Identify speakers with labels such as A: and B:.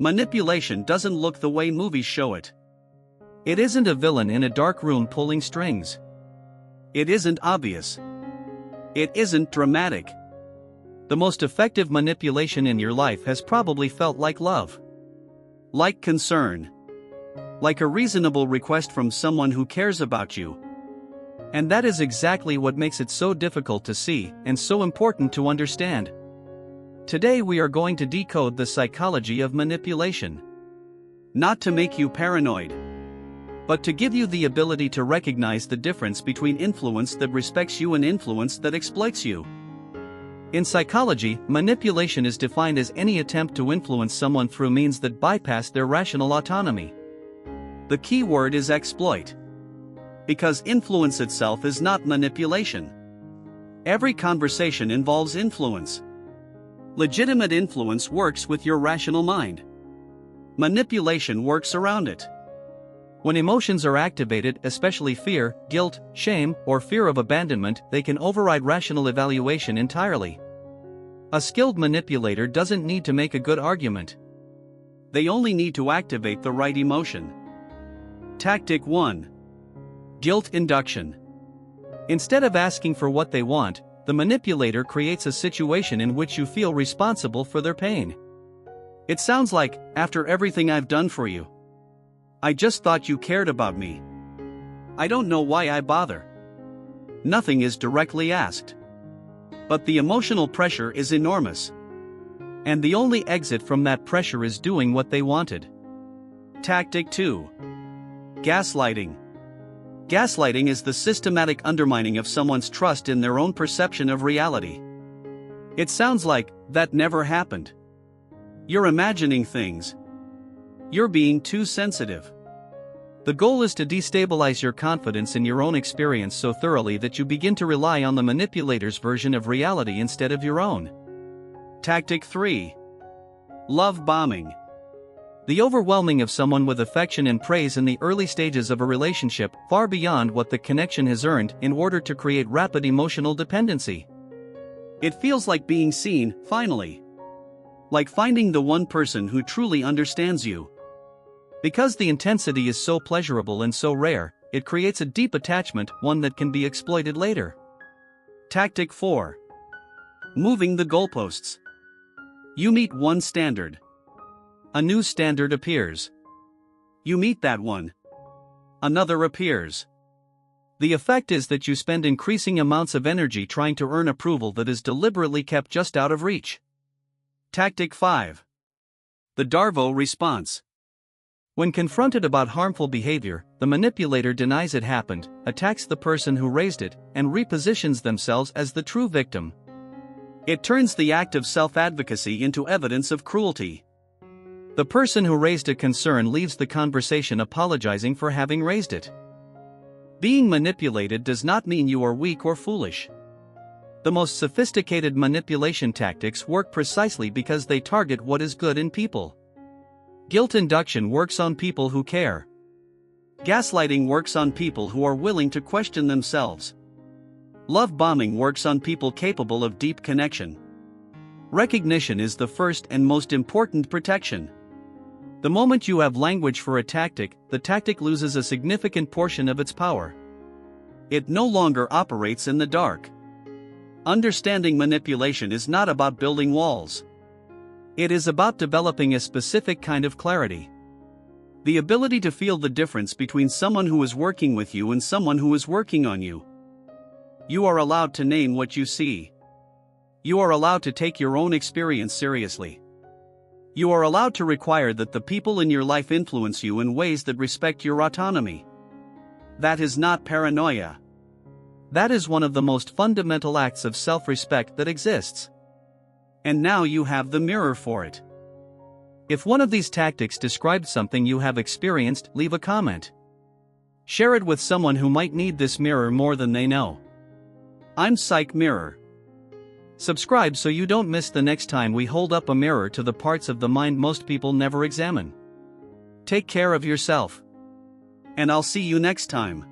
A: Manipulation doesn't look the way movies show it. It isn't a villain in a dark room pulling strings. It isn't obvious. It isn't dramatic. The most effective manipulation in your life has probably felt like love. Like concern. Like a reasonable request from someone who cares about you. And that is exactly what makes it so difficult to see and so important to understand. Today we are going to decode the psychology of manipulation. Not to make you paranoid, but to give you the ability to recognize the difference between influence that respects you and influence that exploits you. In psychology, manipulation is defined as any attempt to influence someone through means that bypass their rational autonomy. The key word is exploit. Because influence itself is not manipulation. Every conversation involves influence. Legitimate influence works with your rational mind. Manipulation works around it. When emotions are activated, especially fear, guilt, shame, or fear of abandonment, they can override rational evaluation entirely. A skilled manipulator doesn't need to make a good argument. They only need to activate the right emotion. Tactic 1. Guilt induction. Instead of asking for what they want, the manipulator creates a situation in which you feel responsible for their pain. It sounds like, after everything I've done for you, I just thought you cared about me. I don't know why I bother. Nothing is directly asked. But the emotional pressure is enormous. And the only exit from that pressure is doing what they wanted. Tactic 2. Gaslighting. Gaslighting is the systematic undermining of someone's trust in their own perception of reality. It sounds like, that never happened. You're imagining things. You're being too sensitive. The goal is to destabilize your confidence in your own experience so thoroughly that you begin to rely on the manipulator's version of reality instead of your own. Tactic 3. Love bombing. The overwhelming of someone with affection and praise in the early stages of a relationship, far beyond what the connection has earned, in order to create rapid emotional dependency. It feels like being seen, finally. Like finding the one person who truly understands you. Because the intensity is so pleasurable and so rare, it creates a deep attachment, one that can be exploited later. Tactic 4. Moving the goalposts. You meet one standard. A new standard appears. You meet that one. Another appears. The effect is that you spend increasing amounts of energy trying to earn approval that is deliberately kept just out of reach. Tactic 5. The Darvo response. When confronted about harmful behavior, the manipulator denies it happened, attacks the person who raised it, and repositions themselves as the true victim. It turns the act of self-advocacy into evidence of cruelty. The person who raised a concern leaves the conversation apologizing for having raised it. Being manipulated does not mean you are weak or foolish. The most sophisticated manipulation tactics work precisely because they target what is good in people. Guilt induction works on people who care. Gaslighting works on people who are willing to question themselves. Love bombing works on people capable of deep connection. Recognition is the first and most important protection. The moment you have language for a tactic, the tactic loses a significant portion of its power. It no longer operates in the dark. Understanding manipulation is not about building walls. It is about developing a specific kind of clarity. The ability to feel the difference between someone who is working with you and someone who is working on you. You are allowed to name what you see. You are allowed to take your own experience seriously. You are allowed to require that the people in your life influence you in ways that respect your autonomy. That is not paranoia. That is one of the most fundamental acts of self-respect that exists. And now you have the mirror for it. If one of these tactics described something you have experienced, leave a comment. Share it with someone who might need this mirror more than they know. I'm Psych Mirror. Subscribe so you don't miss the next time we hold up a mirror to the parts of the mind most people never examine. Take care of yourself. And I'll see you next time.